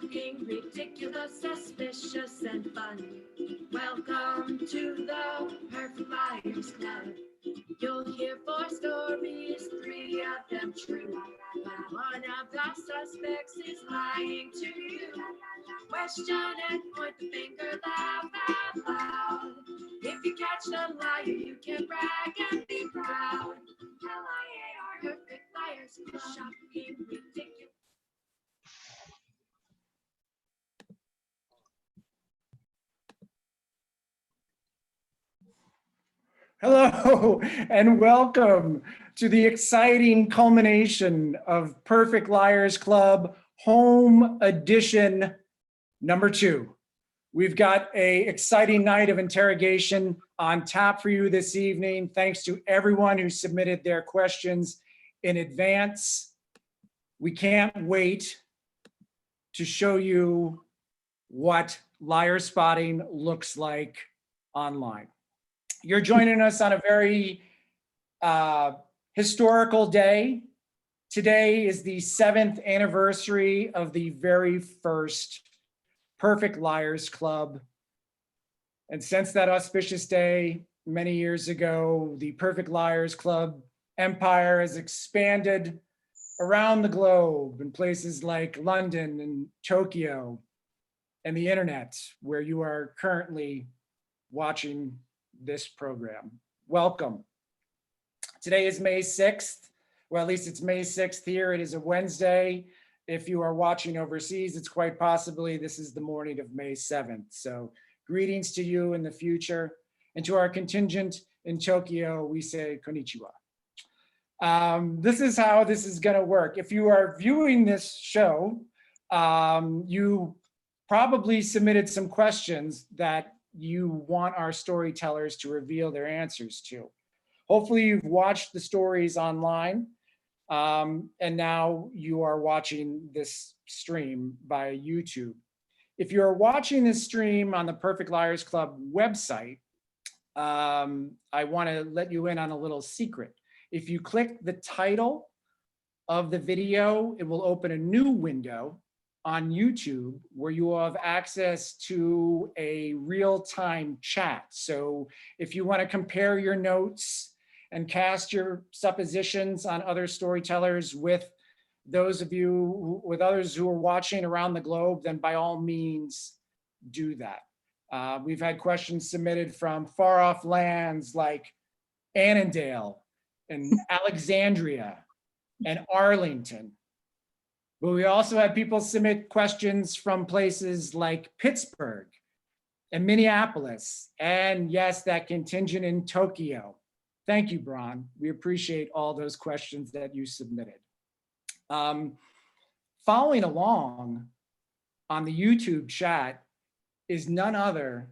Shocking, ridiculous, suspicious, and fun. Welcome to the Perfect Liars Club. You'll hear 4 stories, 3 of them true. But one of the suspects is lying to you. Question and point the finger, laugh out loud. If you catch the liar, you can brag and be proud. L-I-A-R, Perfect Liars Club. Shocking, ridiculous. Hello and welcome to the exciting culmination of Perfect Liars Club Home Edition number 2. We've got an exciting night of interrogation on tap for you this evening. Thanks to everyone who submitted their questions in advance. We can't wait to show you what liar spotting looks like online. You're joining us on a very historical day. Today is the 7th anniversary of the very first Perfect Liars Club. And since that auspicious day, many years ago, the Perfect Liars Club empire has expanded around the globe in places like London and Tokyo and the internet, where you are currently watching this program. Welcome. Today is May 6th. Well, at least it's May 6th here. It is a Wednesday. If you are watching overseas, it's quite possibly this is the morning of May 7th. So greetings to you in the future. And to our contingent in Tokyo, we say konnichiwa. This is how this is gonna work. If you are viewing this show, you probably submitted some questions that you want our storytellers to reveal their answers to. Hopefully you've watched the stories online, and now you are watching this stream by YouTube. If you're watching this stream on the Perfect Liars Club website, I want to let you in on a little secret. If you click the title of the video, it will open a new window on YouTube where you will have access to a real-time chat. So if you want to compare your notes and cast your suppositions on other storytellers with those of you, with others who are watching around the globe, then by all means do that. We've had questions submitted from far off lands like Annandale and Alexandria and Arlington. But we also had people submit questions from places like Pittsburgh and Minneapolis, and yes, that contingent in Tokyo. Thank you, Bron. We appreciate all those questions that you submitted. Following along on the YouTube chat is none other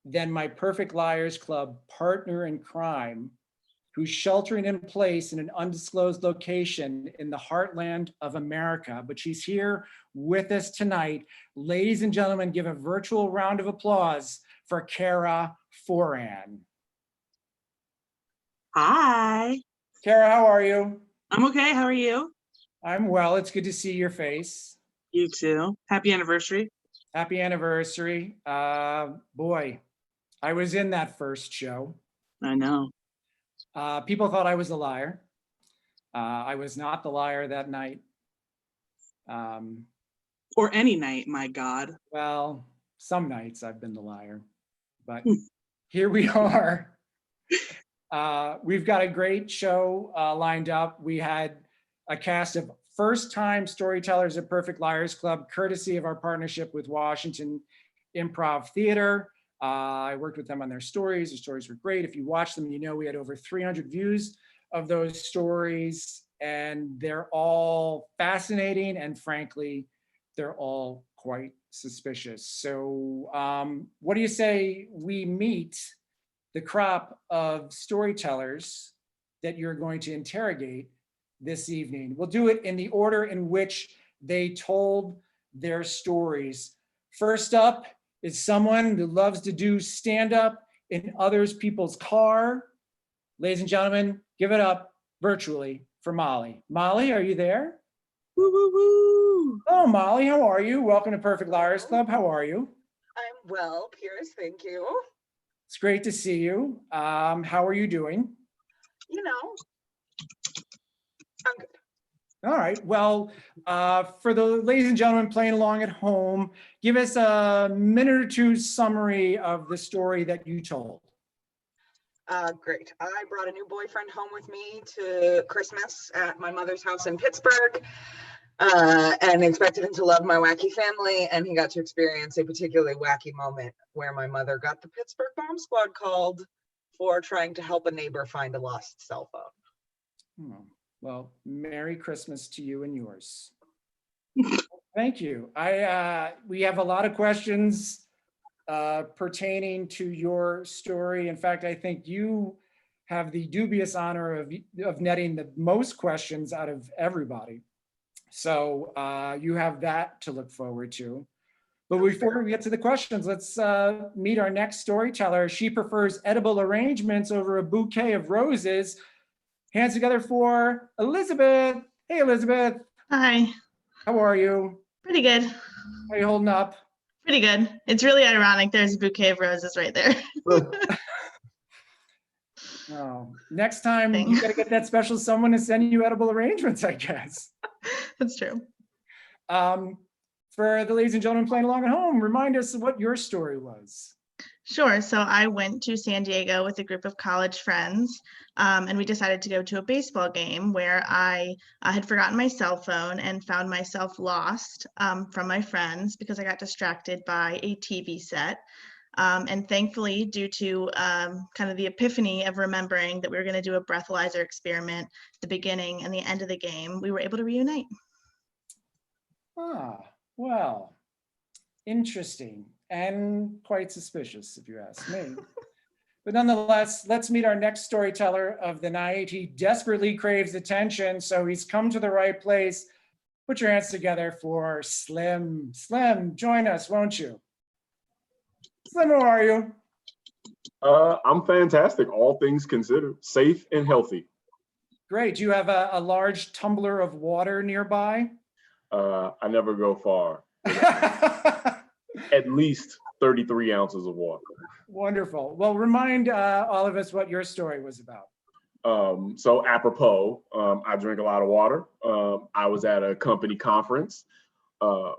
than my Perfect Liars Club partner in crime, who's sheltering in place in an undisclosed location in the heartland of America, but she's here with us tonight. Ladies and gentlemen, give a virtual round of applause for Kara Foran. Hi. Kara, how are you? I'm okay. How are you? I'm well. It's good to see your face. You too. Happy anniversary. Happy anniversary. Boy, I was in that first show. I know. People thought I was a liar. I was not the liar that night. Or any night, my God. Well, some nights I've been the liar, but here we are. We've got a great show lined up. We had a cast of first-time storytellers at Perfect Liars Club, courtesy of our partnership with Washington Improv Theater. I worked with them on their stories. The stories were great. If you watch them, you know we had over 300 views of those stories, and they're all fascinating, and frankly, they're all quite suspicious. So what do you say we meet the crop of storytellers that you're going to interrogate this evening? We'll do it in the order in which they told their stories. First up is someone who loves to do stand-up in other people's car. Ladies and gentlemen, give it up virtually for Molly. Molly, are you there? Woo, woo, woo. Oh, Molly, how are you? Welcome to Perfect Liars Club. How are you? I'm well, Pierce, thank you. It's great to see you. How are you doing? You know, I'm good. All right. Well, for the ladies and gentlemen playing along at home, give us a minute or two summary of the story that you told. Great. I brought a new boyfriend home with me to Christmas at my mother's house in Pittsburgh and expected him to love my wacky family. And he got to experience a particularly wacky moment where my mother got the Pittsburgh Bomb Squad called for trying to help a neighbor find a lost cell phone. Oh, well, Merry Christmas to you and yours. Thank you. We have a lot of questions pertaining to your story. In fact, I think you have the dubious honor of netting the most questions out of everybody. So you have that to look forward to. But before we get to the questions, let's meet our next storyteller. She prefers edible arrangements over a bouquet of roses. Hands together for Elizabeth. Hey, Elizabeth. Hi. How are you? Pretty good. How are you holding up? Pretty good. It's really ironic. There's a bouquet of roses right there. Oh, next time you got to get that special someone to send you edible arrangements, I guess. That's true. For the ladies and gentlemen playing along at home, remind us of what your story was. Sure. So I went to San Diego with a group of college friends, and we decided to go to a baseball game where I had forgotten my cell phone and found myself lost from my friends because I got distracted by a TV set. And thankfully, due to kind of the epiphany of remembering that we were going to do a breathalyzer experiment at the beginning and the end of the game, we were able to reunite. Ah, well, interesting and quite suspicious, if you ask me. But nonetheless, let's meet our next storyteller of the night. He desperately craves attention, so he's come to the right place. Put your hands together for Slim. Slim, join us, won't you? Slim, how are you? I'm fantastic, all things considered, safe and healthy. Great. Do you have a large tumbler of water nearby? I never go far. At least 33 ounces of water. Wonderful. Well, remind all of us what your story was about. So apropos, I drink a lot of water. I was at a company conference,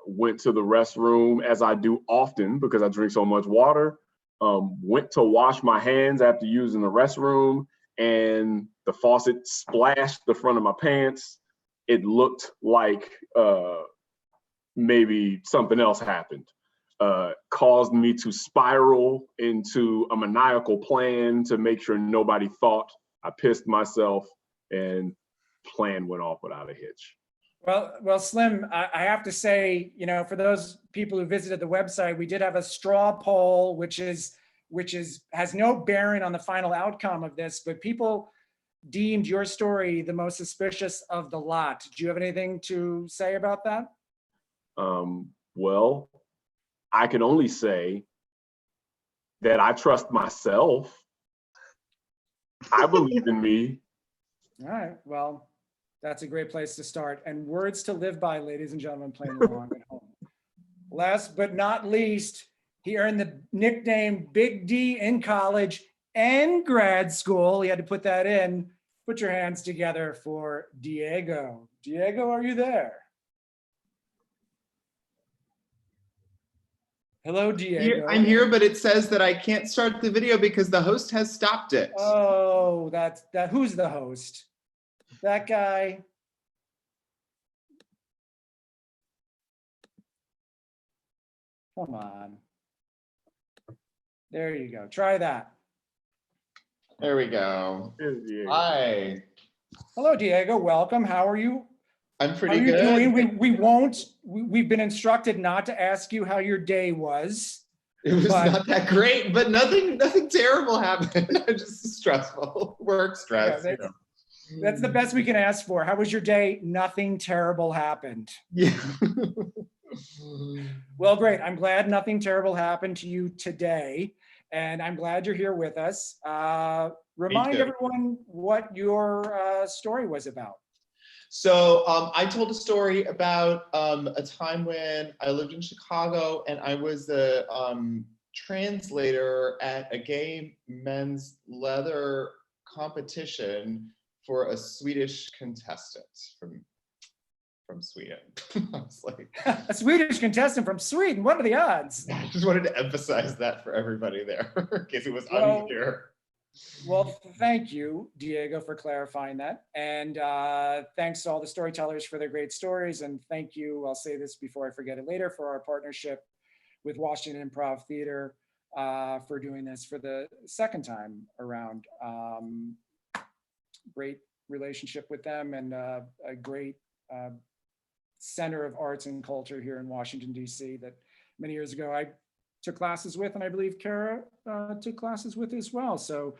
went to the restroom as I do often because I drink so much water, went to wash my hands after using the restroom, and the faucet splashed the front of my pants. It looked like maybe something else happened. Caused me to spiral into a maniacal plan to make sure nobody thought I pissed myself, and plan went off without a hitch. Well, Slim, I have to say, you know, for those people who visited the website, we did have a straw poll, which has no bearing on the final outcome of this, but people deemed your story the most suspicious of the lot. Do you have anything to say about that? Well, I can only say that I trust myself. I believe in me. All right, well, that's a great place to start. And words to live by, ladies and gentlemen, playing along at home. Last but not least, he earned the nickname Big D in college and grad school. He had to put that in. Put your hands together for Diego. Diego, are you there? Hello, Diego. I'm here, but it says that I can't start the video because the host has stopped it. Oh, who's the host? That guy. Come on. There you go. Try that. There we go. Here's Diego. Hi. Hello, Diego. Welcome. How are you? I'm How pretty are you good. doing? We've been instructed not to ask you how your day was. It was but- not that great, but nothing terrible happened. Just stressful. Work stress. Yeah, that's the best we can ask for. How was your day? Nothing terrible happened. Yeah. Well, great. I'm glad nothing terrible happened to you today. And I'm glad you're here with us. Remind too. everyone what your story was about. So I told a story about a time when I lived in Chicago and I was the translator at a gay men's leather competition for a Swedish contestant from Sweden. I was like, A Swedish contestant from Sweden. What are the odds? I just wanted to emphasize that for everybody there, in case it was Well, unclear. Well, thank you, Diego, for clarifying that. And thanks to all the storytellers for their great stories. And thank you, I'll say this before I forget it later, for our partnership with Washington Improv Theater for doing this for the second time around. Great relationship with them and a great center of arts and culture here in Washington, DC that many years ago I took classes with, and I believe Kara took classes with as well. So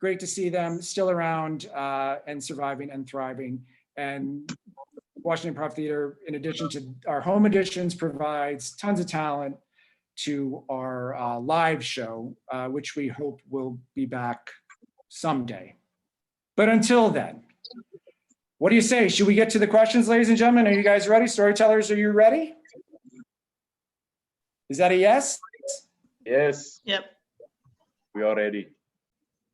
great to see them still around and surviving and thriving. And Washington Improv Theater, in addition to our home editions, provides tons of talent to our live show, which we hope will be back someday. But until then, what do you say? Should we get to the questions, ladies and gentlemen? Are you guys ready? Storytellers, are you ready? Is that a yes? Yes, Yep. we are ready.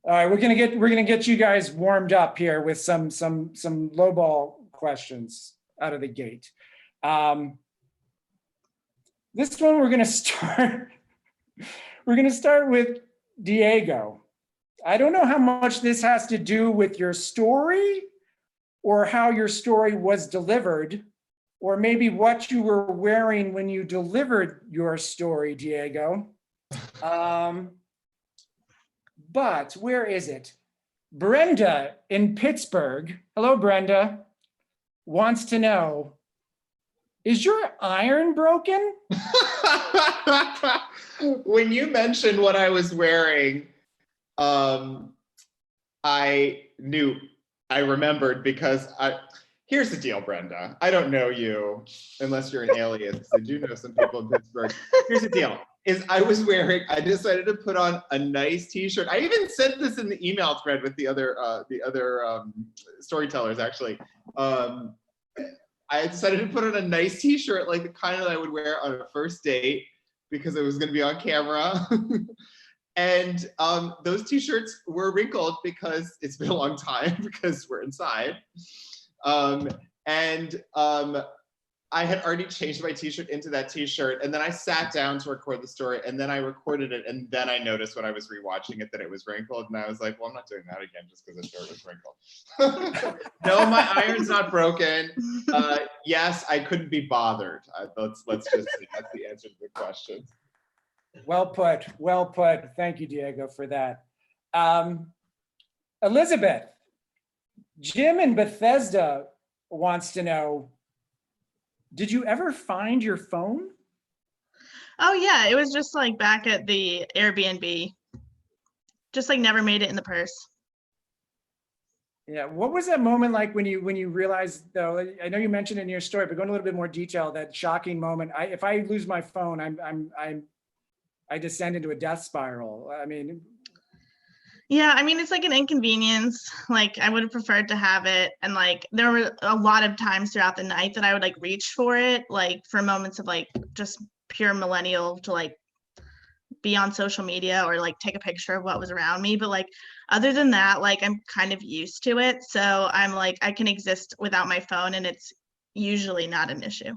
All right, we're gonna get you guys warmed up here with some lowball questions out of the gate. This one we're gonna start. We're gonna start with Diego. I don't know how much this has to do with your story, or how your story was delivered, or maybe what you were wearing when you delivered your story, Diego. But where is it? Brenda in Pittsburgh, hello Brenda, wants to know, is your iron broken? When you mentioned what I was wearing, I remembered because here's the deal, Brenda. I don't know you unless you're an alias. I do know some people in Pittsburgh. Here's the deal, is I decided to put on a nice t-shirt. I even sent this in the email thread with the other storytellers, actually. I decided to put on a nice t-shirt, like the kind that I would wear on a first date, because it was gonna be on camera. And those t-shirts were wrinkled because it's been a long time, because we're inside. I had already changed my t-shirt into that t-shirt, and then I sat down to record the story, and then I recorded it, and then I noticed when I was rewatching it that it was wrinkled, and I was like, well, I'm not doing that again just because the shirt was wrinkled. No, my iron's not broken. Yes, I couldn't be bothered. Let's just say that's the answer to the question. Well put, well put. Thank you, Diego, for that. Elizabeth, Jim in Bethesda wants to know, did you ever find your phone? Oh yeah, it was just like back at the Airbnb. Just like never made it in the purse. Yeah, what was that moment like when you realized, though? I know you mentioned it in your story, but go into a little bit more detail. That shocking moment. If I lose my phone, I descend into a death spiral. I mean. Yeah, I mean, it's like an inconvenience. Like I would have preferred to have it. And like, there were a lot of times throughout the night that I would like reach for it, like for moments of like just pure millennial to like be on social media or like take a picture of what was around me. But like, other than that, like I'm kind of used to it. So I'm like, I can exist without my phone and it's usually not an issue.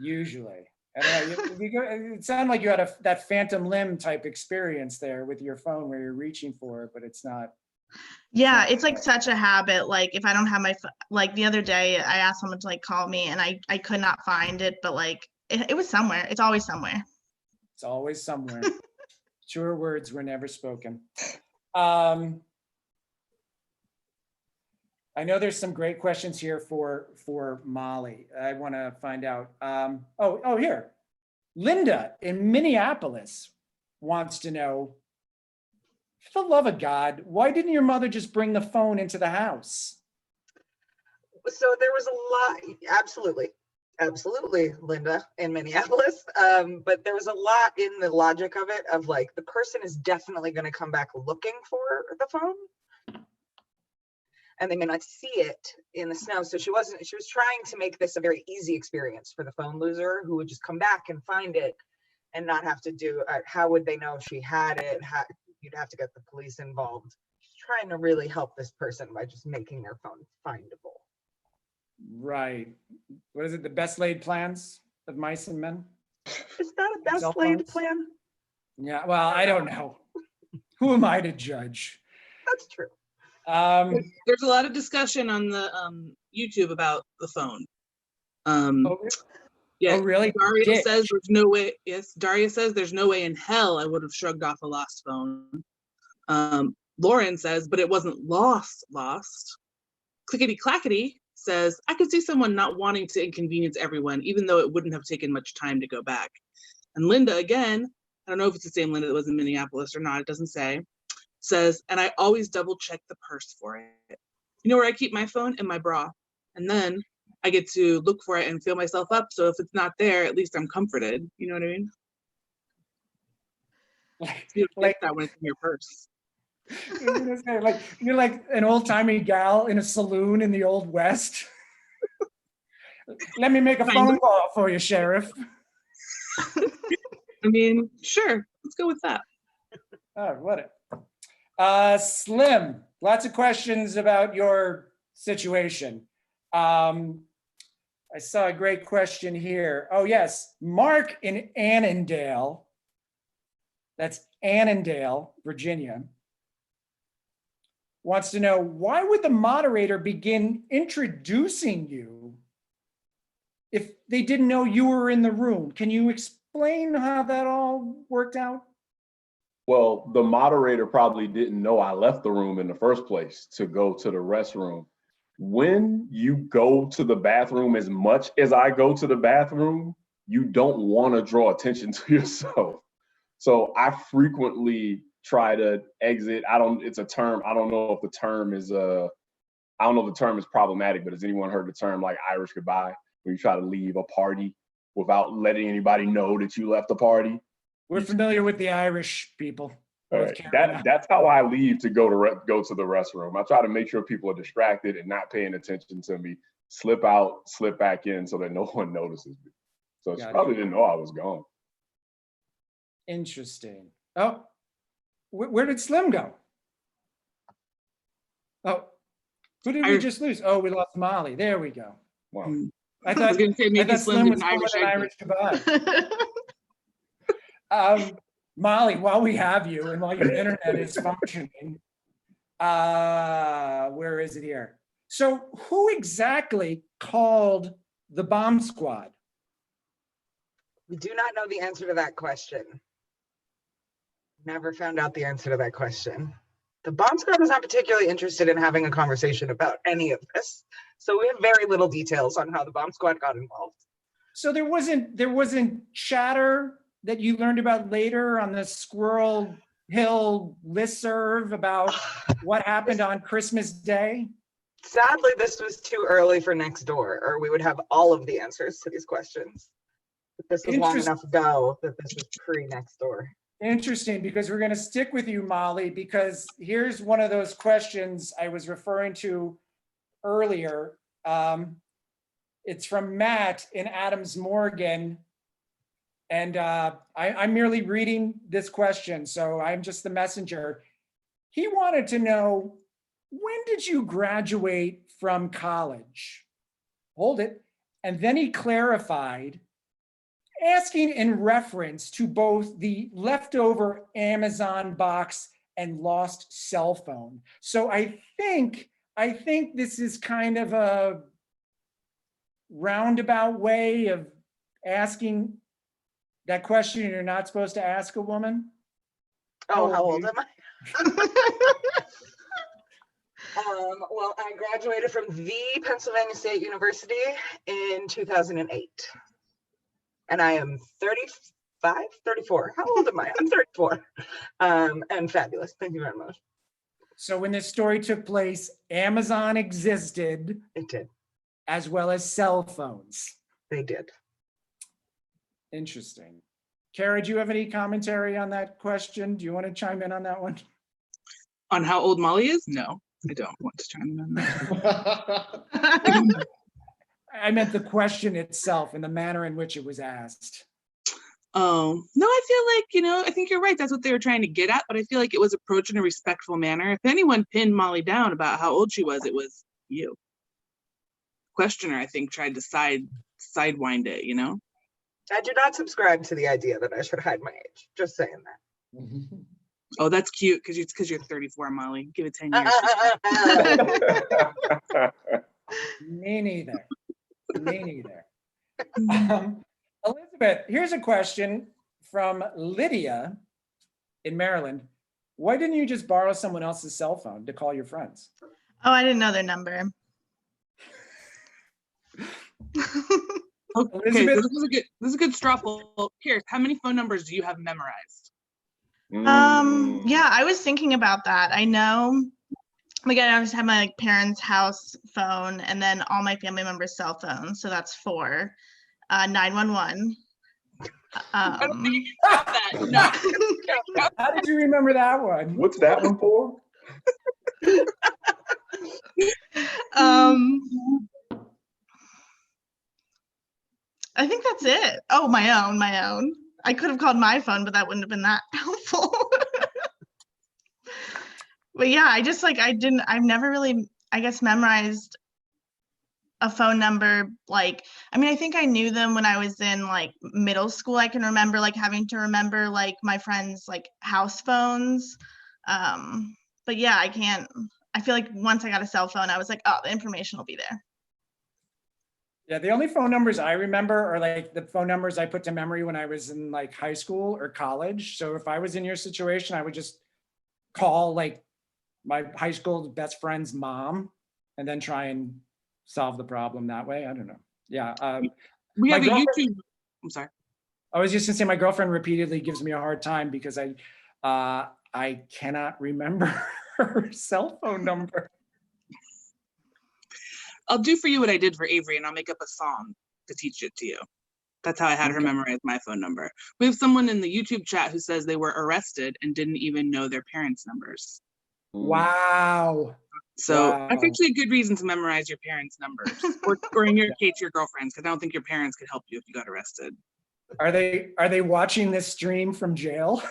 Usually. I don't know, it sounded like you had that phantom limb type experience there with your phone where you're reaching for it, but it's not. Yeah, it's like such a habit. Like if I don't have my like the other day, I asked someone to like call me and I could not find it, but like it was somewhere. It's always somewhere. It's always somewhere. Truer words were never spoken. I know there's some great questions here for Molly. I want to find out. Oh, here. Linda in Minneapolis wants to know, for the love of God, why didn't your mother just bring the phone into the house? So there was a lot, absolutely, Linda in Minneapolis. But there was a lot in the logic of it, of like, the person is definitely going to come back looking for the phone. and they may not see it in the snow. So she was trying to make this a very easy experience for the phone loser, who would just come back and find it and not have to do, how would they know she had it? You'd have to get the police involved. She's trying to really help this person by just making their phone findable. Right. What is it? The best laid plans of mice and men? Is that a Cell best laid phones? plan? Yeah, well, I don't know. Who am I to judge? That's true. There's a lot of discussion on the YouTube about the phone. Oh, Yeah, oh, really? Daria Ditch. says there's no way. Yes, Daria says there's no way in hell I would have shrugged off a lost phone. Lauren says, but it wasn't lost. Clickety clackety says, I could see someone not wanting to inconvenience everyone, even though it wouldn't have taken much time to go back. And Linda, again, I don't know if it's the same Linda that was in Minneapolis or not, it doesn't say, says, and I always double check the purse for it. You know where I keep my phone? In my bra. And then I get to look for it and feel myself up. So if it's not there, at least I'm comforted. You know what I mean? You don't get that when it's in your purse. You're like an old-timey gal in a saloon in the Old West. Let me make a phone call for you, Sheriff. I mean, sure, let's go with that. Oh, what Slim, lots of questions about your situation. I saw a great question here. Oh, yes, Mark in Annandale, that's Annandale, Virginia, wants to know, why would the moderator begin introducing you if they didn't know you were in the room? Can you explain how that all worked out? Well, the moderator probably didn't know I left the room in the first place to go to the restroom. When you go to the bathroom as much as I go to the bathroom, you don't want to draw attention to yourself. So I frequently try to exit. It's a term. I don't know if the term is problematic, but has anyone heard the term like Irish goodbye, where you try to leave a party without letting anybody know that you left the party? We're familiar with the Irish people. All right. That's how I leave to go to the restroom. I try to make sure people are distracted and not paying attention to me. Slip out, slip back in so that no one notices me. So she probably didn't know I was gone. Interesting. Oh, where did Slim go? Oh, who did we just lose? Oh, we lost Molly. There we go. Wow. I thought Slim was an Irish goodbye. Molly, while we have you and while your internet is functioning, where is it here? So who exactly called the bomb squad? We do not know the answer to that question. Never found out the answer to that question. The bomb squad was not particularly interested in having a conversation about any of this. So we have very little details on how the bomb squad got involved. So there wasn't chatter that you learned about later on the Squirrel Hill listserv about what happened on Christmas Day? Sadly, this was too early for Nextdoor, or we would have all of the answers to these questions. But this was long enough ago that this was pre-Nextdoor. Interesting, because we're going to stick with you, Molly, because here's one of those questions I was referring to earlier. It's from Matt in Adams Morgan. And I'm merely reading this question, so I'm just the messenger. He wanted to know, when did you graduate from college? Hold it. And then he clarified, asking in reference to both the leftover Amazon box and lost cell phone. So I think this is kind of a roundabout way of asking that question you're not supposed to ask a woman. Oh, how old am I? Well, I graduated from the Pennsylvania State University in 2008. And I am 34. How old am I? I'm 34. And fabulous. Thank you very much. So when this story took place, Amazon existed. It did. As well as cell phones. They did. Interesting. Kara, do you have any commentary on that question? Do you want to chime in on that one? On how old Molly is? No. I don't want to chime in on that. I meant the question itself and the manner in which it was asked. Oh, no, I feel like, I think you're right. That's what they were trying to get at, but I feel like it was approached in a respectful manner. If anyone pinned Molly down about how old she was, it was you. Questioner, I think, tried to sidewind it, I do not subscribe to the idea that I should hide my age. Just saying that. Oh, that's cute because you're 34, Molly. Give it 10 years. Me neither. Elizabeth, here's a question from Lydia in Maryland. Why didn't you just borrow someone else's cell phone to call your friends? Oh, I didn't know their number. Okay, Elizabeth? this is a good straw poll. Here, how many phone numbers do you have memorized? Yeah, I was thinking about that. I know, again, I just have my parents' house phone and then all my family members' cell phones. So that's 4. 911. I don't think you can count that. No. How did you remember that one? What's that one for? I think that's it. Oh, my own. I could have called my phone, but that wouldn't have been that helpful. But yeah, I've never really, I guess, memorized a phone number. I think I knew them when I was in middle school. I can remember having to remember my friends' house phones. But yeah, I feel like once I got a cell phone, I was like, oh, the information will be there. Yeah, the only phone numbers I remember are the phone numbers I put to memory when I was in high school or college. So if I was in your situation, I would just call my high school best friend's mom and then try and solve the problem that way. I don't know. Yeah. We have a YouTube. I'm sorry. I was just gonna say my girlfriend repeatedly gives me a hard time because I cannot remember her cell phone number. I'll do for you what I did for Avery, and I'll make up a song to teach it to you. That's how I had her memorize my phone number. We have someone in the YouTube chat who says they were arrested and didn't even know their parents' numbers. Wow. So wow. That's actually a good reason to memorize your parents' numbers, or in your case, your girlfriend's, because I don't think your parents could help you if you got arrested. Are they watching this stream from jail?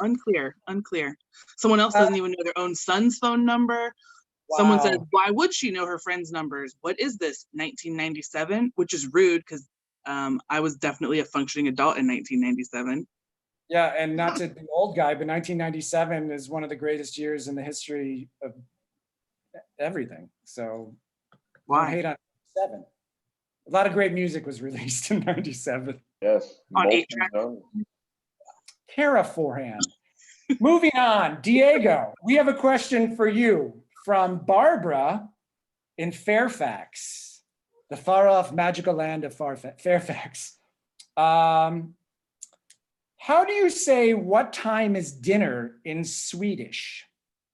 Unclear. Someone else doesn't even know their own son's phone number. Wow. Someone says, why would she know her friends' numbers? What is this, 1997? Which is rude because I was definitely a functioning adult in 1997. Yeah, and not to be old guy, but 1997 is one of the greatest years in the history of everything. So why? Don't hate on 97. A lot of great music was released in 97. Yes. On 8-track. Kara forehand. Moving on, Diego, we have a question for you from Barbara in Fairfax, the far off magical land of Fairfax. How do you say what time is dinner in Swedish?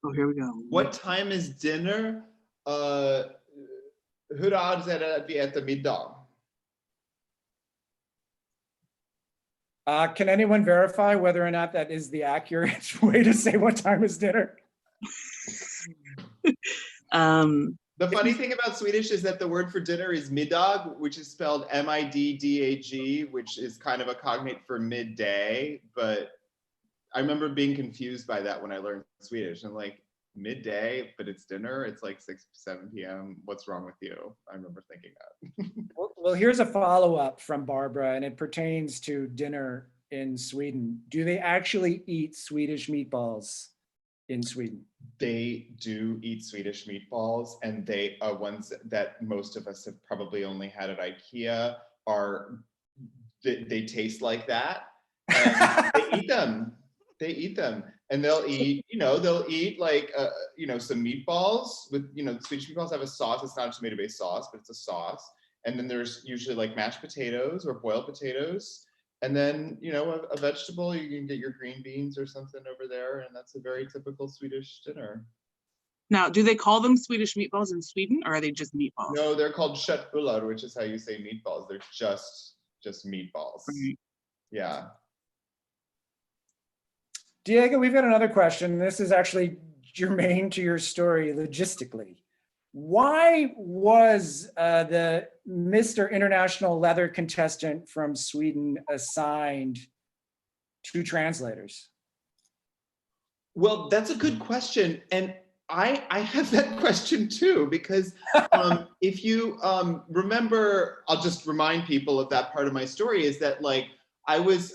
Oh, here we go. What time is dinner? Hur är det att vi äter middag? Can anyone verify whether or not that is the accurate way to say what time is dinner? The funny thing about Swedish is that the word for dinner is middag, which is spelled M-I-D-D-A-G, which is kind of a cognate for midday. But I remember being confused by that when I learned Swedish. I'm like, midday, but it's dinner. It's like 6, 7 p.m. What's wrong with you? I remember thinking that. Well, here's a follow-up from Barbara, and it pertains to dinner in Sweden. Do they actually eat Swedish meatballs in Sweden? They do eat Swedish meatballs, and they are ones that most of us have probably only had at IKEA. They taste like that, and they eat them. They eat them, and they'll eat. They'll eat like some meatballs with the Swedish meatballs have a sauce. It's not a tomato-based sauce, but it's a sauce. And then there's usually like mashed potatoes or boiled potatoes. And then, a vegetable, you can get your green beans or something over there. And that's a very typical Swedish dinner. Now, do they call them Swedish meatballs in Sweden, or are they just meatballs? No, they're called köttbullar, which is how you say meatballs. They're just meatballs. Right. Yeah. Diego, we've got another question. This is actually germane to your story logistically. Why was the Mr. International Leather contestant from Sweden assigned 2 translators? Well, that's a good question. And I have that question too, because if you remember, I'll just remind people of that part of my story is that like, I was,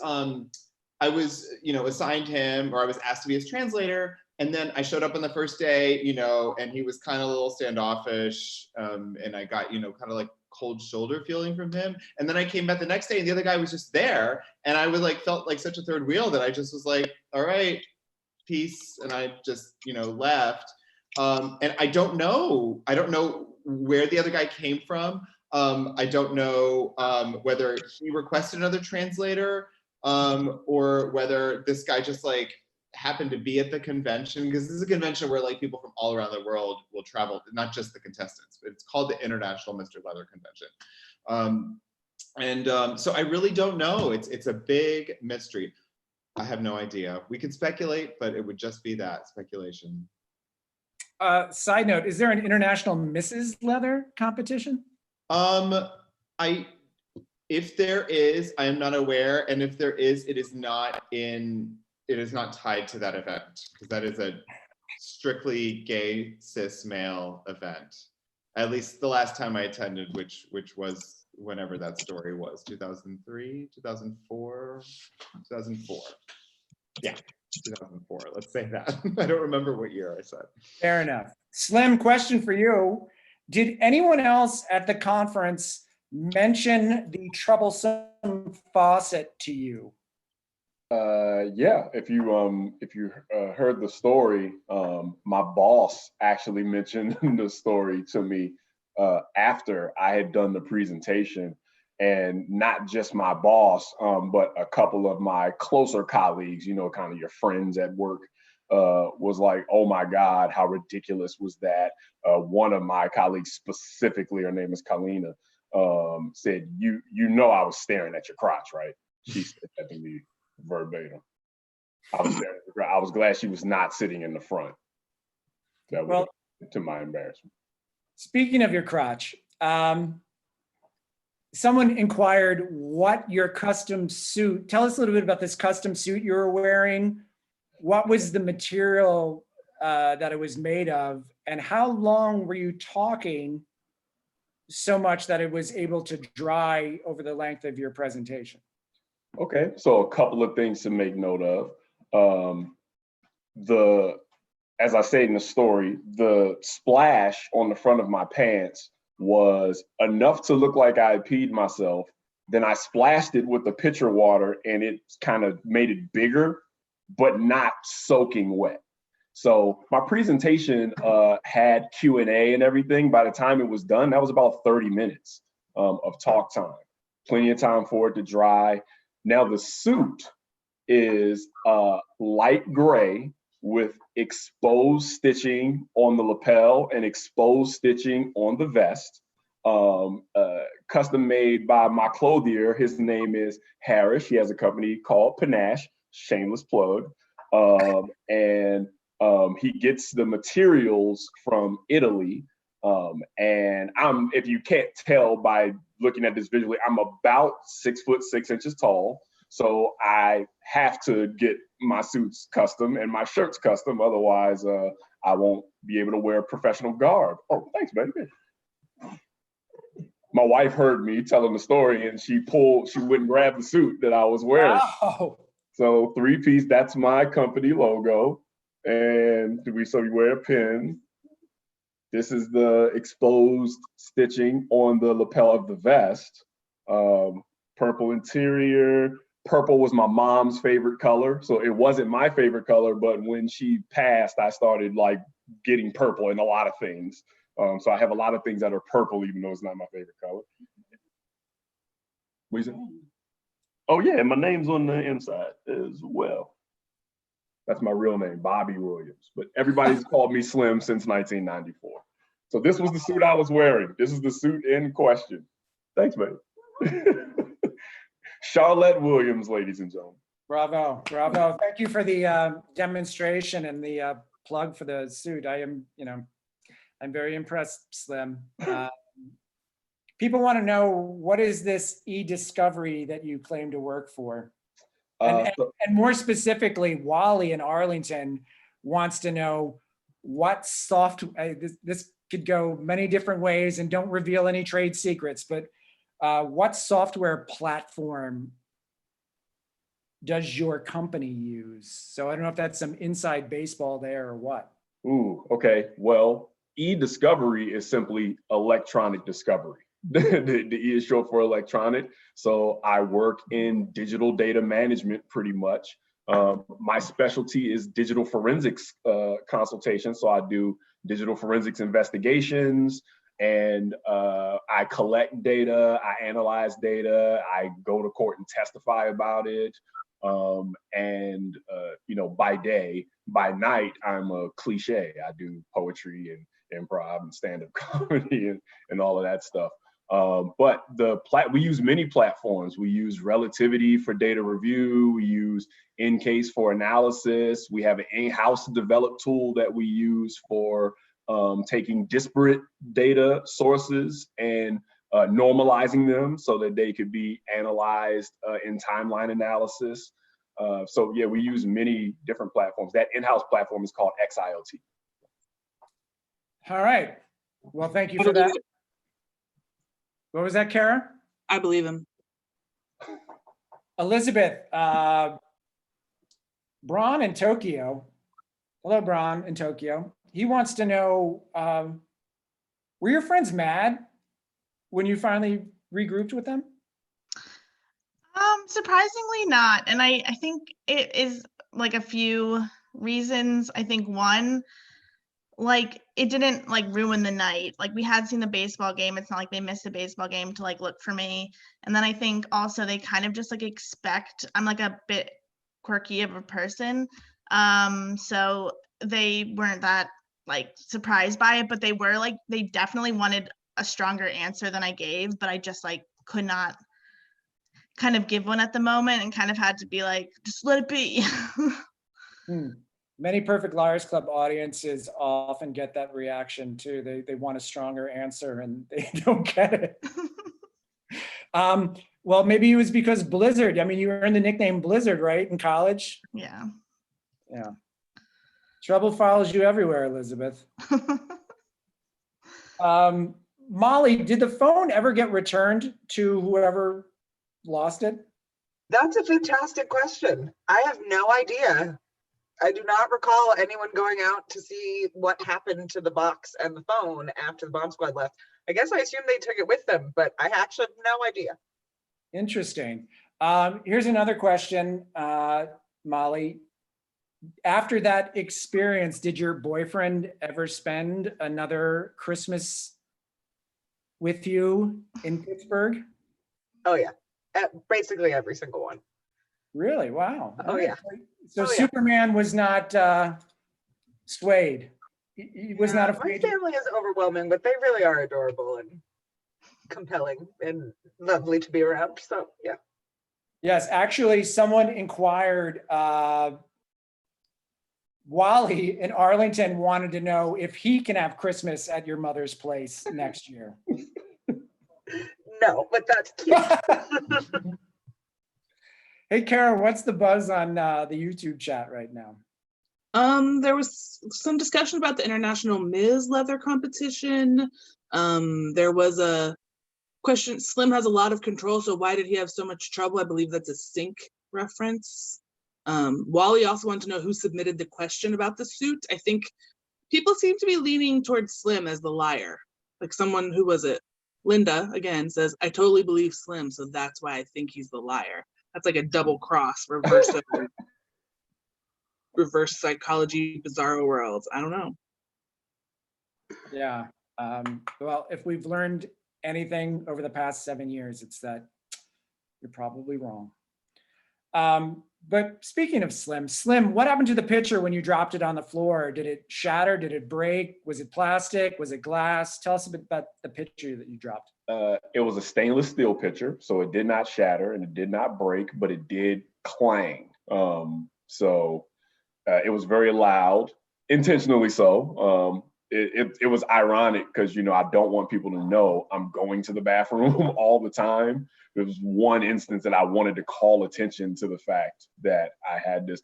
assigned him, or I was asked to be his translator. And then I showed up on the first day, and he was kind of a little standoffish. And I got, kind of like cold shoulder feeling from him. And then I came back the next day and the other guy was just there. And I was like, felt like such a third wheel that I just was like, all right, peace. And I just, left. And I don't know where the other guy came from. I don't know whether he requested another translator or whether this guy just like happened to be at the convention, because this is a convention where like people from all around the world will travel, not just the contestants, but it's called the International Mr. Leather Convention. So I really don't know. It's a big mystery. I have no idea. We could speculate, but it would just be that speculation. Side note, is there an International Mrs. Leather competition? If there is, I am not aware. And if there is, it is not tied to that event, because that is a strictly gay cis male event. At least the last time I attended, which was whenever that story was, 2003, 2004, 2004. Yeah, 2004, let's say that. I don't remember what year I said. Fair enough. Slim, question for you. Did anyone else at the conference mention the troublesome faucet to you? Yeah, if you heard the story, my boss actually mentioned the story to me after I had done the presentation, and not just my boss, but a couple of my closer colleagues, kind of your friends at work, was like, oh my God, how ridiculous was that? One of my colleagues specifically, her name is Kalina, said, I was staring at your crotch, right? She said that to me verbatim. I was glad she was not sitting in the front. That was to my embarrassment. Speaking of your crotch, someone inquired what your custom suit, tell us a little bit about this custom suit you were wearing. What was the material that it was made of, and how long were you talking so much that it was able to dry over the length of your presentation? Okay, so a couple of things to make note of. As I say in the story, the splash on the front of my pants was enough to look like I had peed myself. Then I splashed it with the pitcher water and it kind of made it bigger, but not soaking wet. So my presentation had Q&A and everything. By the time it was done, that was about 30 minutes of talk time. Plenty of time for it to dry. Now the suit is light gray with exposed stitching on the lapel and exposed stitching on the vest. Custom made by my clothier. His name is Harris. He has a company called Panache, shameless plug. He gets the materials from Italy. And if you can't tell by looking at this visually, I'm about 6'6" tall. So I have to get my suits custom and my shirts custom. Otherwise, I won't be able to wear professional garb. Oh, thanks, baby. My wife heard me telling the story and she went and grabbed the suit that I was wearing. Wow. So 3-piece, that's my company logo. And you wear a pin. This is the exposed stitching on the lapel of the vest. Purple interior. Purple was my mom's favorite color. So it wasn't my favorite color, but when she passed, I started like getting purple in a lot of things. So I have a lot of things that are purple, even though it's not my favorite color. What you say? Oh yeah, and my name's on the inside as well. That's my real name, Bobby Williams. But everybody's called me Slim since 1994. So this was the suit I was wearing. This is the suit in question. Thanks, man. Charlotte Williams, ladies and gentlemen. Bravo, bravo. Thank you for the demonstration and the plug for the suit. I am, I'm very impressed, Slim. People want to know, what is this e-discovery that you claim to work for? And more specifically, Wally in Arlington wants to know what software, this could go many different ways, and don't reveal any trade secrets, but what software platform does your company use? So I don't know if that's some inside baseball there or what. Ooh, okay. Well, e-discovery is simply electronic discovery. The E is short for electronic. So I work in digital data management pretty much. My specialty is digital forensics consultation. So I do digital forensics investigations, and I collect data, I analyze data, I go to court and testify about it. By day, by night, I'm a cliche. I do poetry and improv and stand-up comedy and all of that stuff. But we use many platforms. We use Relativity for data review. We use In-Case for analysis. We have an in-house developed tool that we use for taking disparate data sources and normalizing them so that they could be analyzed in timeline analysis. So yeah, we use many different platforms. That in-house platform is called XIOT. All right. Well, thank you for that. What was that, Kara? I believe him. Elizabeth, Braun in Tokyo. Hello, Braun in Tokyo. He wants to know, were your friends mad when you finally regrouped with them? Surprisingly not. And I think it is like a few reasons. I think one, like it didn't like ruin the night. Like we had seen the baseball game. It's not like they missed a baseball game to like look for me. And then I think also they kind of just like expect I'm like a bit quirky of a person. So they weren't that like surprised by it, but they were like, they definitely wanted a stronger answer than I gave, but I just like could not kind of give one at the moment and kind of had to be like, just let it be. Many Perfect Liars Club audiences often get that reaction too. They want a stronger answer and they don't get it. Well, maybe it was because Blizzard. I mean, you earned the nickname Blizzard, right, in college? Yeah. Yeah. Trouble follows you everywhere, Elizabeth. Molly, did the phone ever get returned to whoever lost it? That's a fantastic question. I have no idea. I do not recall anyone going out to see what happened to the box and the phone after the bomb squad left. I guess I assume they took it with them, but I actually have no idea. Interesting. Here's another question, Molly. After that experience, did your boyfriend ever spend another Christmas with you in Pittsburgh? Oh yeah, basically every single one. Really? Wow. Oh yeah. So Superman was not swayed. He was not afraid. My family is overwhelming, but they really are adorable and compelling and lovely to be around. So yeah. Yes, actually, someone inquired. Wally in Arlington wanted to know if he can have Christmas at your mother's place next year. No, but that's cute. Hey, Kara, what's the buzz on the YouTube chat right now? There was some discussion about the International Ms. Leather competition. There was a question, Slim has a lot of control, so why did he have so much trouble? I believe that's a Sync reference. Wally also wanted to know who submitted the question about the suit. I think people seem to be leaning towards Slim as the liar. Like someone, who was it? Linda, again, says, I totally believe Slim, so that's why I think he's the liar. That's like a double cross, reverse psychology, bizarro worlds. I don't know. Yeah. Well, if we've learned anything over the past 7 years, it's that you're probably wrong. But speaking of Slim, what happened to the pitcher when you dropped it on the floor? Did it shatter? Did it break? Was it plastic? Was it glass? Tell us a bit about the pitcher that you dropped. It was a stainless steel pitcher, so it did not shatter and it did not break, but it did clang. So it was very loud, intentionally so. It was ironic because, I don't want people to know I'm going to the bathroom all the time. There was one instance that I wanted to call attention to the fact that I had this.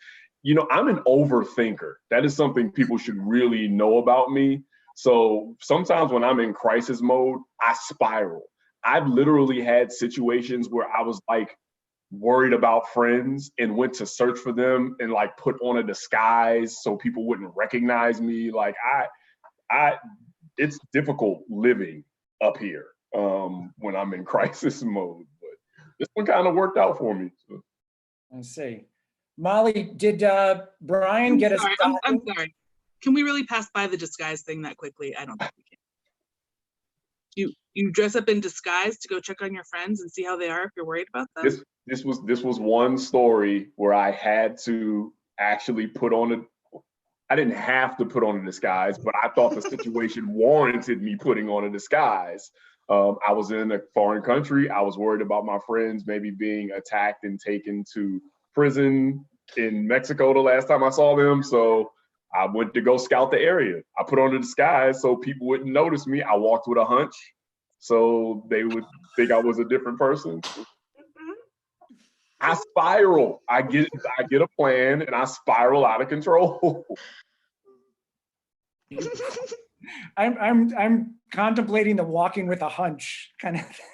I'm an overthinker. That is something people should really know about me. So sometimes when I'm in crisis mode, I spiral. I've literally had situations where I was like worried about friends and went to search for them and like put on a disguise so people wouldn't recognize me. Like it's difficult living up here when I'm in crisis mode, but this one kind of worked out for me. So. I see. Molly, did Brian get us? I'm sorry. Can we really pass by the disguise thing that quickly? I don't think we can. You dress up in disguise to go check on your friends and see how they are if you're worried about them? This was one story where I had to actually put on I didn't have to put on a disguise, but I thought the situation warranted me putting on a disguise. I was in a foreign country. I was worried about my friends maybe being attacked and taken to prison in Mexico the last time I saw them. So I went to go scout the area. I put on a disguise so people wouldn't notice me. I walked with a hunch so they would think I was a different person. I spiral. I get a plan and I spiral out of control. I'm contemplating the walking with a hunch kind of thing.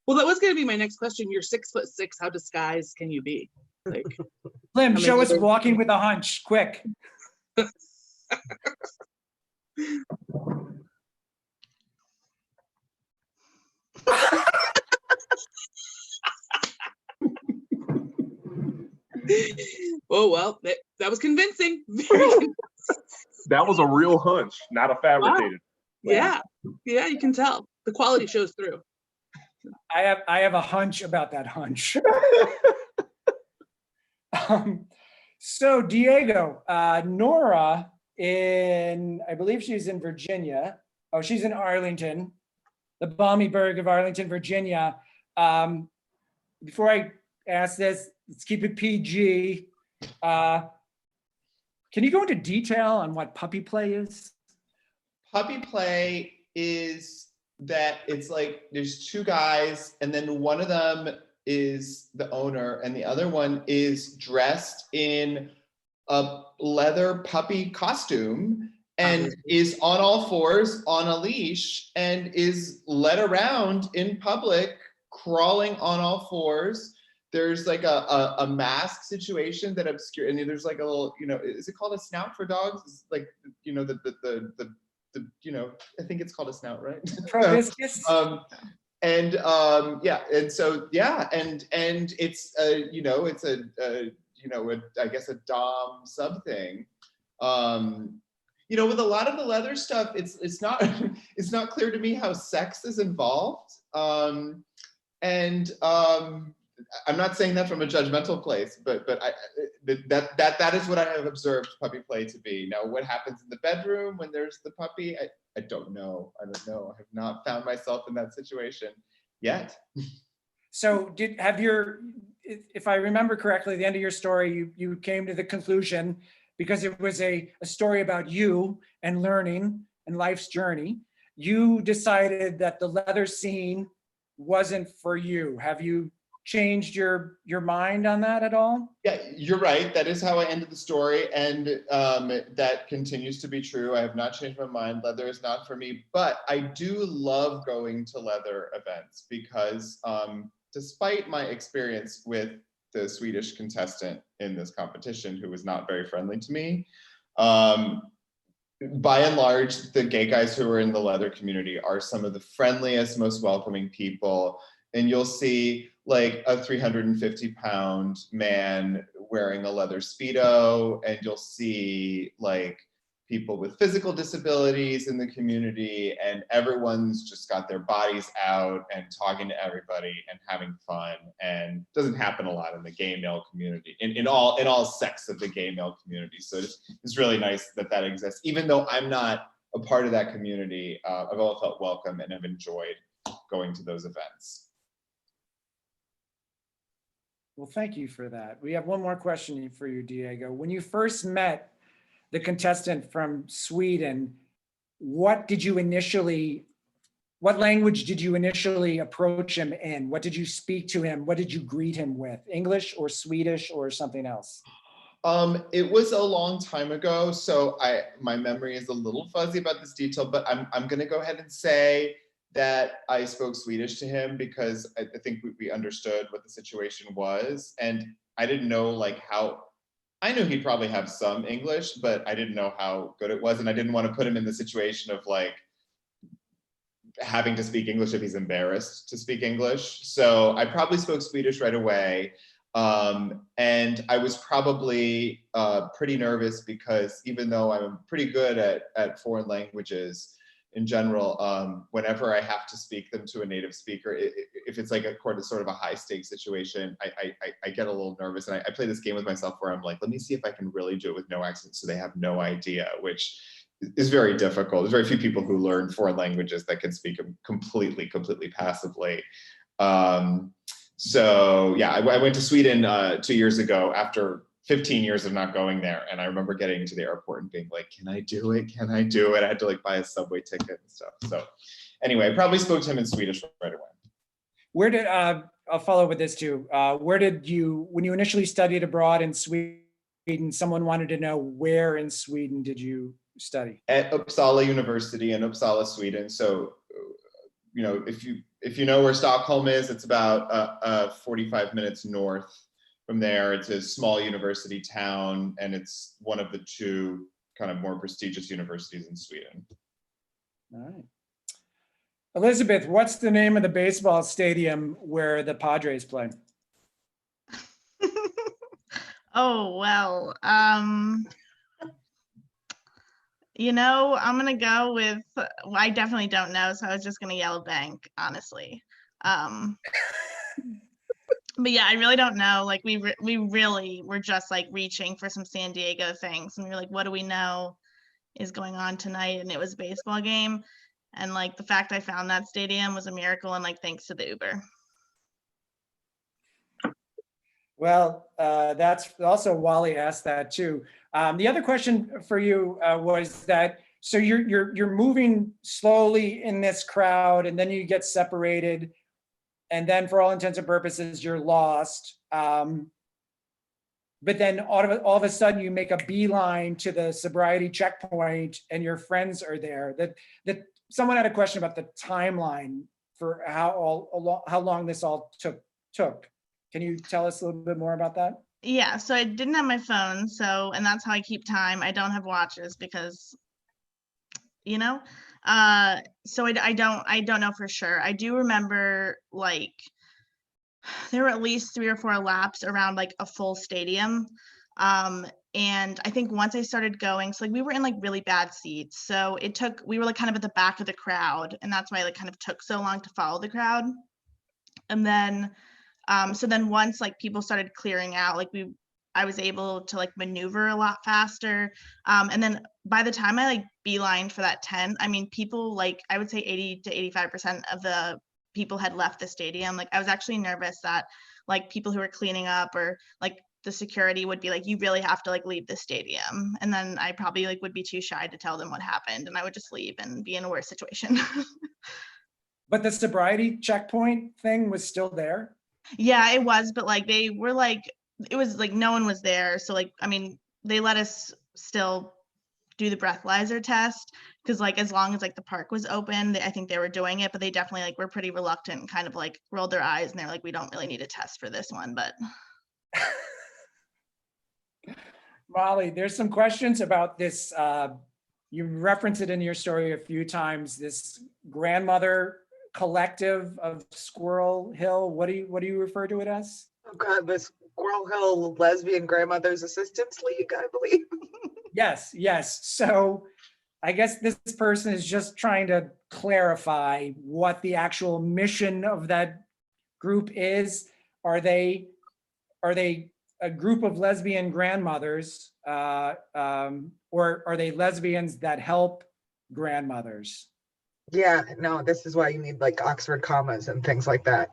Well, that was going to be my next question. You're 6'6". How disguised can you be? Like, Lim, show us walking with a hunch, quick. Oh, well, that was convincing. That was a real hunch, not a fabricated. Wow. Yeah, you can tell. The quality shows through. I have a hunch about that hunch. So Diego, Nora I believe she's in Virginia. Oh, she's in Arlington, the balmy burg of Arlington, Virginia. Before I ask this, let's keep it PG. Can you go into detail on what puppy play is? Puppy play is that it's like there's two guys and then one of them is the owner and the other one is dressed in a leather puppy costume and is on all fours on a leash and is led around in public crawling on all fours. There's like a mask situation that obscure, and there's like a little, is it called a snout for dogs? It's like, I think it's called a snout, right? Proboscis. And it's I guess a dom sub thing. With a lot of the leather stuff, it's not it's not clear to me how sex is involved. I'm not saying that from a judgmental place, but that is what I have observed puppy play to be. Now, what happens in the bedroom when there's the puppy, I don't know. I have not found myself in that situation yet. So if I remember correctly, at the end of your story, you came to the conclusion, because it was a story about you and learning and life's journey, you decided that the leather scene wasn't for you. Have you changed your mind on that at all? Yeah, you're right. That is how I ended the story, and that continues to be true. I have not changed my mind. Leather is not for me, but I do love going to leather events because despite my experience with the Swedish contestant in this competition, who was not very friendly to me, by and large, the gay guys who are in the leather community are some of the friendliest, most welcoming people. And you'll see like a 350-pound man wearing a leather Speedo, and you'll see like people with physical disabilities in the community, and everyone's just got their bodies out and talking to everybody and having fun. And it doesn't happen a lot in the gay male community, in all sects of the gay male community. So it's really nice that exists. Even though I'm not a part of that community, I've all felt welcome and have enjoyed going to those events. Well, thank you for that. We have one more question for you, Diego. When you first met the contestant from Sweden, what language did you initially approach him in? What did you speak to him? What did you greet him with? English or Swedish or something else? It was a long time ago, so my memory is a little fuzzy about this detail, but I'm gonna go ahead and say that I spoke Swedish to him because I think we understood what the situation was, and I didn't know like how. I knew he'd probably have some English, but I didn't know how good it was, and I didn't want to put him in the situation of like having to speak English if he's embarrassed to speak English. So I probably spoke Swedish right away. And I was probably pretty nervous because even though I'm pretty good at foreign languages in general, whenever I have to speak them to a native speaker, if it's like a sort of a high stakes situation, I get a little nervous. And I play this game with myself where I'm like, let me see if I can really do it with no accent so they have no idea, which is very difficult. There's very few people who learn foreign languages that can speak them completely passively. So yeah, I went to Sweden 2 years ago after 15 years of not going there. And I remember getting to the airport and being like, can I do it? Can I do it? I had to like buy a subway ticket and stuff. So anyway, I probably spoke to him in Swedish right away. Where did, I'll follow with this too. Where did you, when you initially studied abroad in Sweden, someone wanted to know where in Sweden did you study? At Uppsala University in Uppsala, Sweden. So, you know, if you know where Stockholm is, it's about 45 minutes north from there. It's a small university town, and it's one of the two kind of more prestigious universities in Sweden. All right. Elizabeth, what's the name of the baseball stadium where the Padres play? Oh, well, you know, I'm gonna go with, well, I definitely don't know, so I was just gonna yell bank, honestly. But yeah, I really don't know. Like we really were just like reaching for some San Diego things, and we were like, what do we know is going on tonight? And it was a baseball game, and like the fact I found that stadium was a miracle, and like thanks to the Uber. Well, that's also Wally asked that too. The other question for you was that, so you're moving slowly in this crowd, and then you get separated, and then for all intents and purposes, you're lost. But then all of a sudden, you make a beeline to the sobriety checkpoint, and your friends are there. That someone had a question about the timeline for how long this all took. Can you tell us a little bit more about that? Yeah, so I didn't have my phone, so, and that's how I keep time. I don't have watches because, you know, so I don't know for sure. I do remember like there were at least 3 or 4 laps around like a full stadium. And I think once I started going, so like we were in like really bad seats. So we were like kind of at the back of the crowd, and that's why it like kind of took so long to follow the crowd. And then so then once like people started clearing out, like I was able to like maneuver a lot faster. And then by the time I like beelined for that 10, I mean, people like, I would say 80 to 85% of the people had left the stadium. Like I was actually nervous that like people who were cleaning up or like the security would be like, you really have to like leave the stadium. And then I probably like would be too shy to tell them what happened, and I would just leave and be in a worse situation. But the sobriety checkpoint thing was still there? Yeah, it was, but like they were like, it was like no one was there. So like, I mean, they let us still do the breathalyzer test because like as long as like the park was open, I think they were doing it, but they definitely like were pretty reluctant and kind of like rolled their eyes, and they're like, we don't really need a test for this one, but. Molly, there's some questions about this. You reference it in your story a few times, this grandmother collective of Squirrel Hill. What do you refer to it as? Oh God, the Squirrel Hill Lesbian Grandmothers Assistance League, I believe. Yes. So I guess this person is just trying to clarify what the actual mission of that group is. Are they a group of lesbian grandmothers, or are they lesbians that help grandmothers? Yeah, no, this is why you need like Oxford commas and things like that.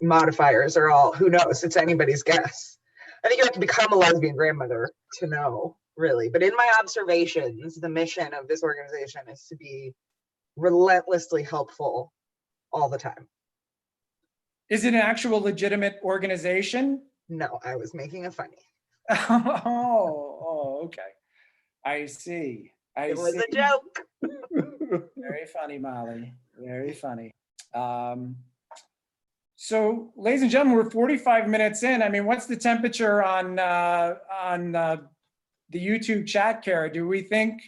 modifiers are all, who knows? It's anybody's guess. I think you have to become a lesbian grandmother to know, really. But in my observations, the mission of this organization is to be relentlessly helpful all the time. Is it an actual legitimate organization? No, I was making a funny. Oh, okay. I see. It was a joke. Very funny, Molly. Very funny. So, ladies and gentlemen, we're 45 minutes in. I mean, what's the temperature on the YouTube chat, Kara? Do we think,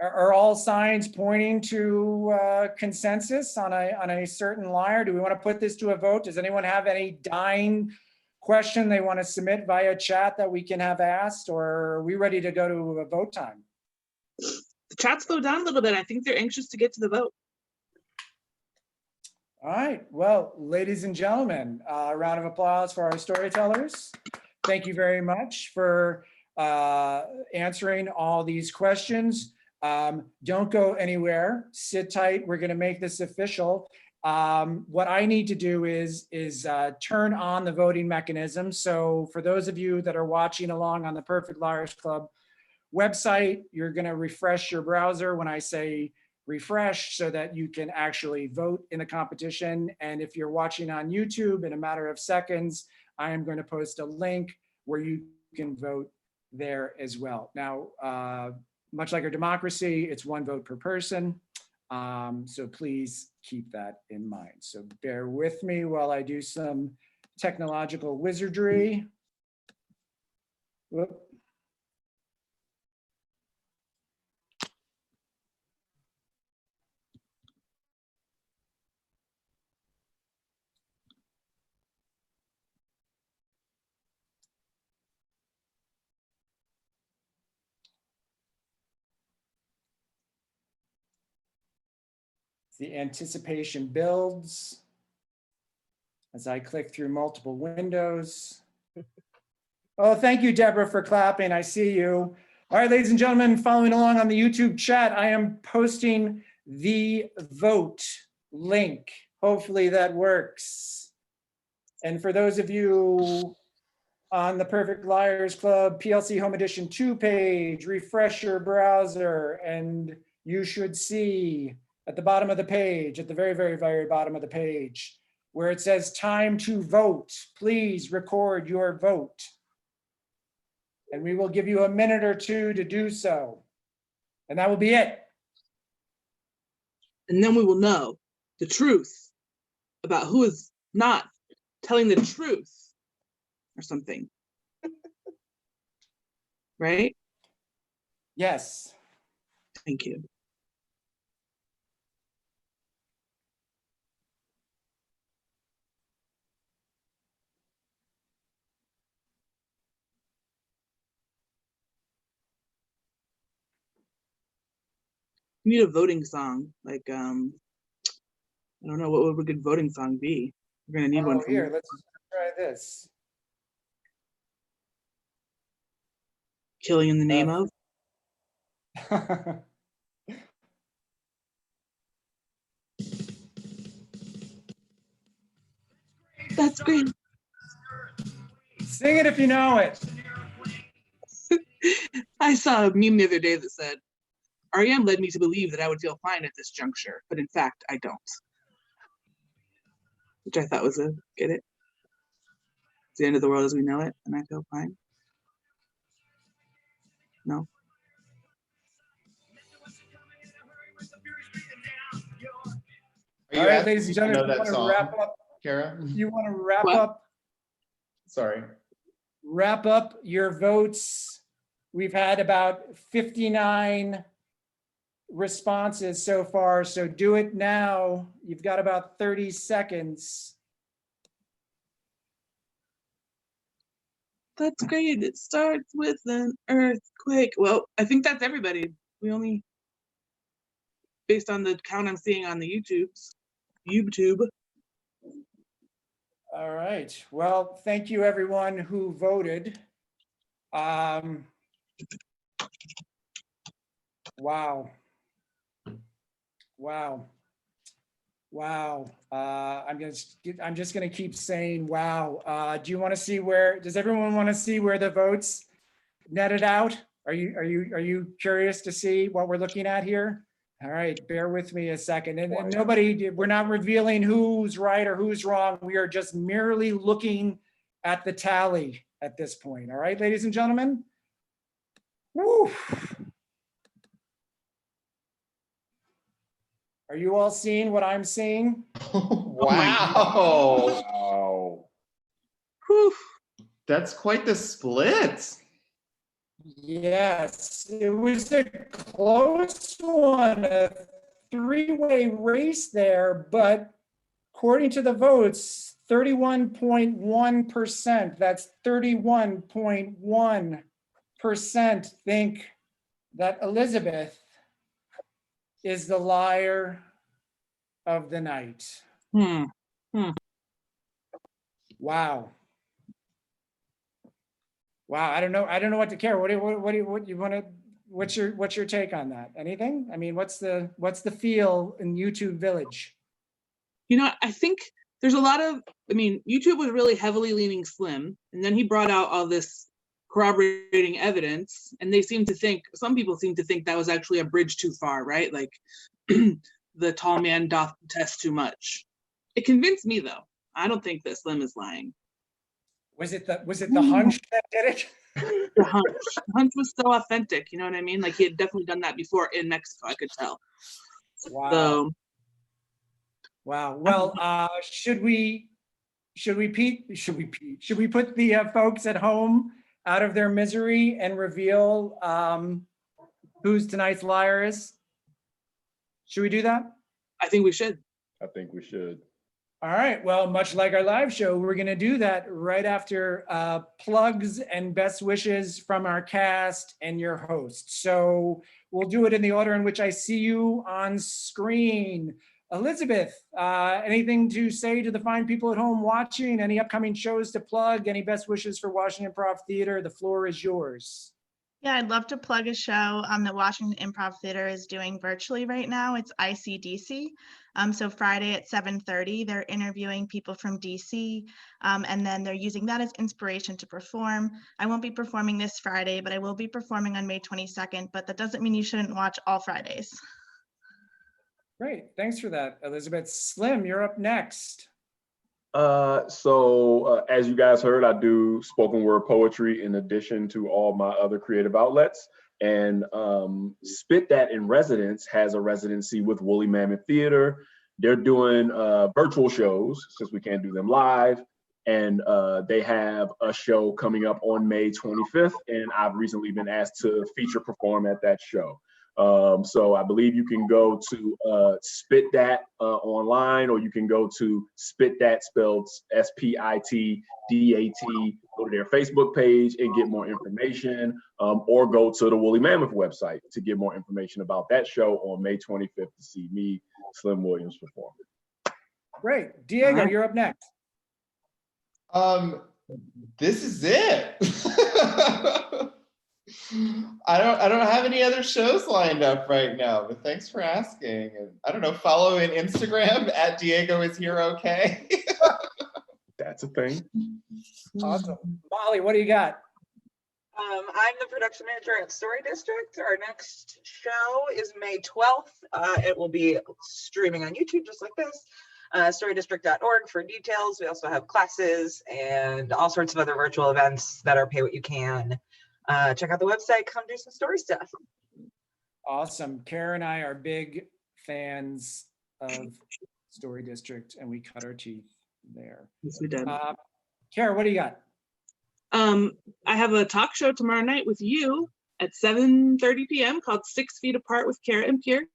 are all signs pointing to consensus on a certain liar? Do we want to put this to a vote? Does anyone have any dying question they want to submit via chat that we can have asked, or are we ready to go to a vote time? The chat slowed down a little bit. I think they're anxious to get to the vote. All right, well, ladies and gentlemen, a round of applause for our storytellers. Thank you very much for answering all these questions. Don't go anywhere, sit tight, we're gonna make this official. What I need to do is turn on the voting mechanism. So for those of you that are watching along on the Perfect Liars Club website, you're gonna refresh your browser when I say refresh so that you can actually vote in the competition. And if you're watching on YouTube, in a matter of seconds, I am going to post a link where you can vote there as well. Now, much like our democracy, it's one vote per person. So please keep that in mind. So bear with me while I do some technological wizardry. Whoop. The anticipation builds as I click through multiple windows. Oh, thank you, Deborah, for clapping. I see you. All right, ladies and gentlemen, following along on the YouTube chat, I am posting the vote link. Hopefully that works. And for those of you on the Perfect Liars Club PLC Home Edition 2 page, refresh your browser and you should see at the bottom of the page, at the very, very, very bottom of the page, where it says time to vote, please record your vote. And we will give you a minute or two to do so. And that will be it. And then we will know the truth about who is not telling the truth or something. Right? Yes. Thank you. We need a voting song, like I don't know, what would a good voting song be? We're gonna need one from Here, let's try this. Killing in the Name of. That's great. Sing it if you know it. I saw a meme the other day that said, REM led me to believe that I would feel fine at this juncture, but in fact, I don't. Which I thought was a, get it? It's the end of the world as we know it, and I feel fine. No? All right, ladies and gentlemen, know you that want to song, wrap up? Kara? You want to wrap What? up? Sorry. Wrap up your votes. We've had about 59 responses so far, so do it now. You've got about 30 seconds. That's great. It starts with an earthquake. Well, I think that's everybody. We only, based on the count I'm seeing on the YouTube. All right. Well, thank you everyone who voted. Wow. Wow. Wow. I'm just gonna keep saying wow. Do you want to see where? Does everyone want to see where the votes netted out? Are you curious to see what we're looking at here? All right, bear with me a second. And nobody, we're not revealing who's right or who's wrong. We are just merely looking at the tally at this point. All right, ladies and gentlemen. Woo. Are you all seeing what I'm seeing? Wow. Wow. Whew. That's quite the split. Yes, it was a close one, a three-way race there, but according to the votes, 31.1%, that's 31.1% think that Elizabeth is the liar of the night. Wow. Wow, I don't know what to care. What you want to? What's your take on that? Anything? I mean, what's the feel in YouTube Village? You know, I think there's a lot of, I mean, YouTube was really heavily leaning Slim, and then he brought out all this corroborating evidence, and some people seem to think that was actually a bridge too far, right? Like the tall man doth test too much. It convinced me though. I don't think that Slim is lying. Was it the hunch that did it? The hunch was so authentic, you know what I mean? Like he had definitely done that before in Mexico, I could tell. Wow. So, wow. Well, should we put the folks at home out of their misery and reveal who's tonight's liar is? Should we do that? I think we should. I think we should. All right, well, much like our live show, we're gonna do that right after plugs and best wishes from our cast and your host. So we'll do it in the order in which I see you on screen. Elizabeth, anything to say to the fine people at home watching? Any upcoming shows to plug? Any best wishes for Washington Improv Theater? The floor is yours. Yeah, I'd love to plug a show that Washington Improv Theater is doing virtually right now. It's ICDC. So Friday at 7:30, they're interviewing people from DC, and then they're using that as inspiration to perform. I won't be performing this Friday, but I will be performing on May 22nd, but that doesn't mean you shouldn't watch all Fridays. Great, thanks for that, Elizabeth. Slim, you're up next. So as you guys heard, I do spoken word poetry in addition to all my other creative outlets. And Spit That in Residence has a residency with Woolly Mammoth Theater. They're doing virtual shows since we can't do them live. And they have a show coming up on May 25th. And I've recently been asked to feature perform at that show. So I believe you can go to Spit That online, or you can go to Spit That, spelled SPITDAT, go to their Facebook page and get more information, or go to the Woolly Mammoth website to get more information about that show on May 25th to see me, Slim Williams, perform. Great. Diego, you're up next. This is it. I don't have any other shows lined up right now, but thanks for asking. And I don't know, follow in Instagram at Diego is here okay. That's a thing. Awesome. Molly, what do you got? I'm the production manager at Story District. Our next show is May 12th. It will be streaming on YouTube just like this. Storydistrict.org for details. We also have classes and all sorts of other virtual events that are pay what you can. Check out the website, come do some story stuff. Awesome. Kara and I are big fans of Story District, and we cut our teeth there. Yes, we did. Kara, what do you got? I have a talk show tomorrow night with you at 7:30 p.m. called 6 Feet Apart with Kara and Pierce.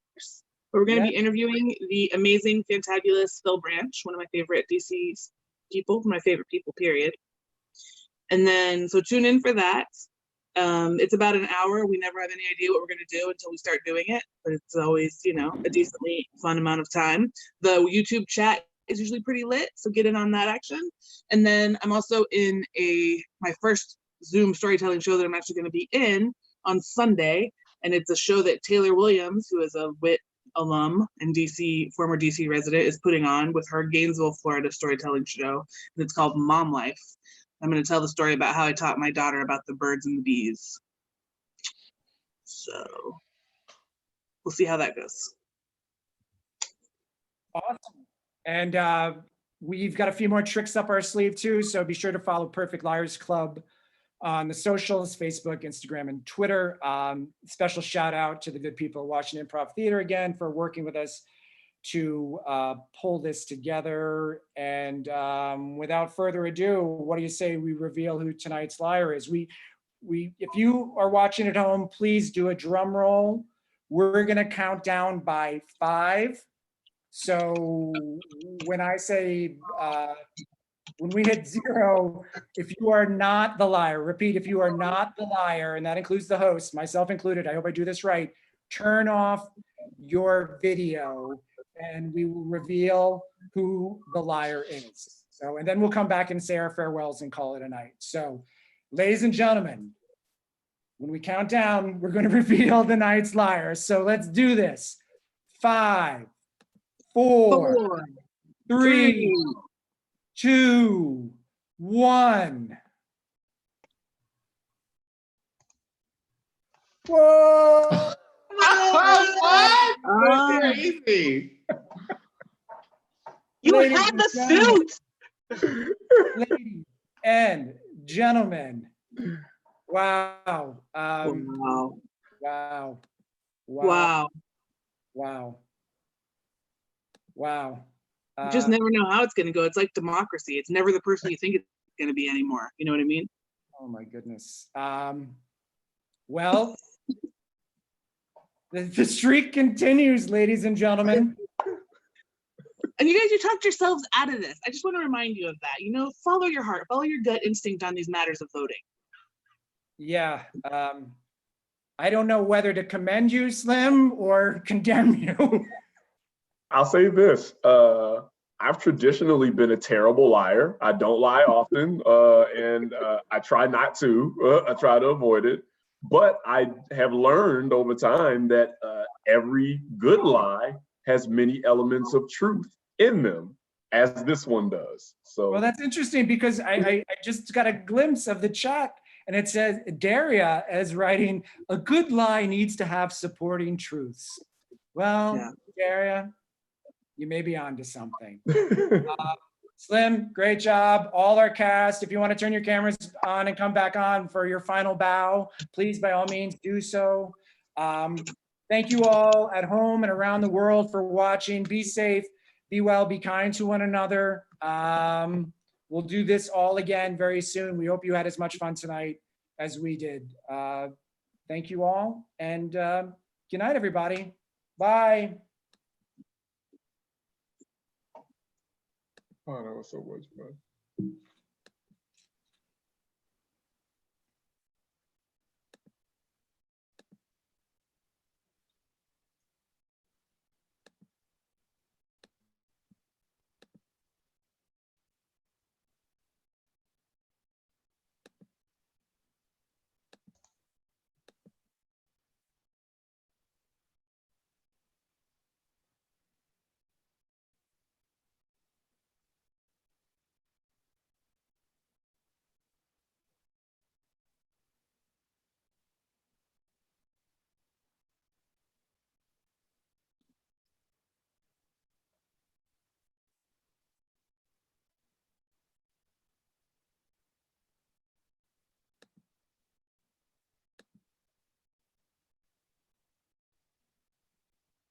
We're going to be interviewing the amazing, fantabulous Phil Branch, one of my favorite DC people, my favorite people, period. And then, so tune in for that. It's about an hour. We never have any idea what we're going to do until we start doing it, but it's always, you know, a decently fun amount of time. The YouTube chat is usually pretty lit, so get in on that action. And then I'm also in my first Zoom storytelling show that I'm actually going to be in on Sunday, and it's a show that Taylor Williams, who is a wit alum and DC, former DC resident, is putting on with her Gainesville, Florida storytelling show. And it's called Mom Life. I'm going to tell the story about how I taught my daughter about the birds and the bees. So we'll see how that goes. Awesome. And we've got a few more tricks up our sleeve too. So be sure to follow Perfect Liars Club on the socials, Facebook, Instagram, and Twitter. Special shout out to the good people at Washington Improv Theater again for working with us to pull this together. And without further ado, what do you say we reveal who tonight's liar is? If you are watching at home, please do a drum roll. We're gonna count down by 5. So when I say, when we hit 0, if you are not the liar, repeat, if you are not the liar, and that includes the host, myself included, I hope I do this right, turn off your video and we will reveal who the liar is. So, and then we'll come back and say our farewells and call it a night. So, ladies and gentlemen, when we count down, we're going to reveal the night's liar. So let's do this. 5, 4, 3, 2, 1. Whoa! What? Ah. That's crazy. You Ladies had and the gentlemen. suit. Ladies and gentlemen, wow. Wow. Wow. Wow. Wow. Wow. You just never know how it's going to go. It's like democracy. It's never the person you think it's going to be anymore. You know what I mean? Oh my goodness. Well, the streak continues, ladies and gentlemen. And you guys, you talked yourselves out of this. I just want to remind you of that. You know, follow your heart, follow your gut instinct on these matters of voting. Yeah. I don't know whether to commend you, Slim, or condemn you. I'll say this. I've traditionally been a terrible liar. I don't lie often, and I try not to. I try to avoid it. But I have learned over time that every good lie has many elements of truth in them, as this one does. So, Well, that's interesting because I just got a glimpse of the chat, and it says Daria is writing, a good lie needs to have supporting truths. Well, Yeah. Daria, you may be onto something. Slim, great job. All our cast, if you want to turn your cameras on and come back on for your final bow, please, by all means, do so. Thank you all at home and around the world for watching. Be safe, be well, be kind to one another. We'll do this all again very soon. We hope you had as much fun tonight as we did. Thank you all, and good night, everybody. Bye. oh, that was so much fun.